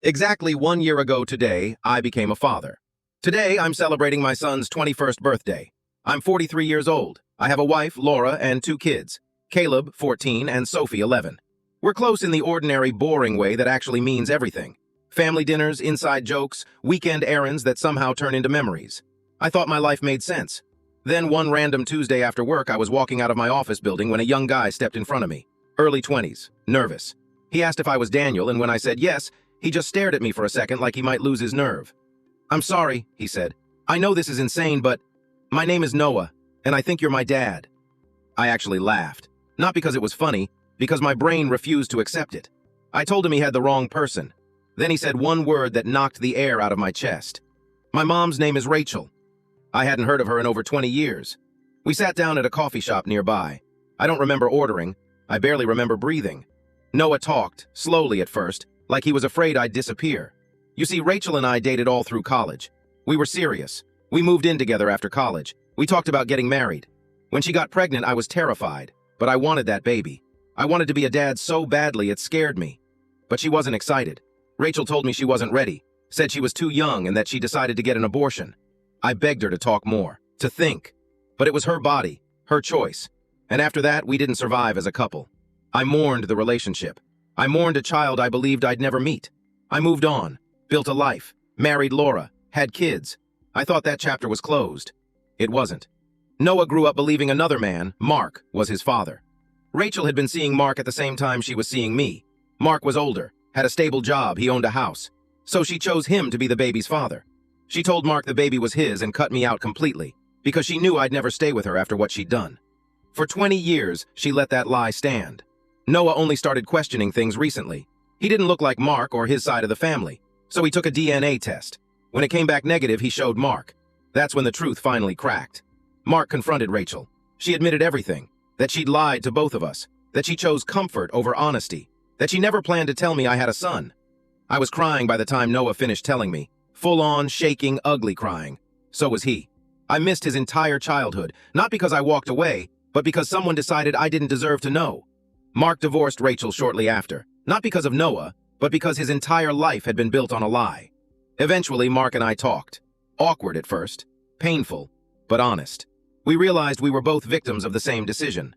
Exactly 1 year ago today, I became a father. Today, I'm celebrating my son's 21st birthday. I'm 43 years old. I have a wife, Laura, and two kids, Caleb, 14, and Sophie, 11. We're close in the ordinary, boring way that actually means everything. Family dinners, inside jokes, weekend errands that somehow turn into memories. I thought my life made sense. Then one random Tuesday after work, I was walking out of my office building when a young guy stepped in front of me. Early 20s, nervous. He asked if I was Daniel, and when I said yes, he just stared at me for a second like he might lose his nerve. "I'm sorry," he said. "I know this is insane, but my name is Noah, and I think you're my dad." I actually laughed. Not because it was funny, because my brain refused to accept it. I told him he had the wrong person. Then he said one word that knocked the air out of my chest. "My mom's name is Rachel." I hadn't heard of her in over 20 years. We sat down at a coffee shop nearby. I don't remember ordering. I barely remember breathing. Noah talked, slowly at first, like he was afraid I'd disappear. You see, Rachel and I dated all through college. We were serious. We moved in together after college. We talked about getting married. When she got pregnant, I was terrified, but I wanted that baby. I wanted to be a dad so badly it scared me. But she wasn't excited. Rachel told me she wasn't ready, said she was too young and that she decided to get an abortion. I begged her to talk more, to think. But it was her body, her choice. And after that, we didn't survive as a couple. I mourned the relationship. I mourned a child I believed I'd never meet. I moved on, built a life, married Laura, had kids. I thought that chapter was closed. It wasn't. Noah grew up believing another man, Mark, was his father. Rachel had been seeing Mark at the same time she was seeing me. Mark was older, had a stable job, he owned a house. So she chose him to be the baby's father. She told Mark the baby was his and cut me out completely, because she knew I'd never stay with her after what she'd done. For 20 years, she let that lie stand. Noah only started questioning things recently. He didn't look like Mark or his side of the family, so he took a DNA test. When it came back negative, he showed Mark. That's when the truth finally cracked. Mark confronted Rachel. She admitted everything, that she'd lied to both of us, that she chose comfort over honesty, that she never planned to tell me I had a son. I was crying by the time Noah finished telling me, full-on, shaking, ugly crying. So was he. I missed his entire childhood, not because I walked away, but because someone decided I didn't deserve to know. Mark divorced Rachel shortly after, not because of Noah, but because his entire life had been built on a lie. Eventually, Mark and I talked. Awkward at first, painful, but honest. We realized we were both victims of the same decision.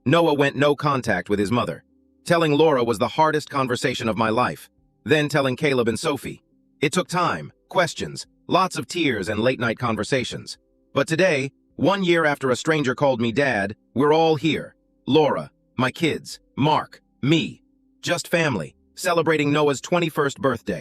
Noah went no contact with his mother. Telling Laura was the hardest conversation of my life. Then telling Caleb and Sophie. It took time, questions, lots of tears and late-night conversations. But today, 1 year after a stranger called me dad, we're all here. Laura, my kids, Mark, me. Just family, celebrating Noah's 21st birthday.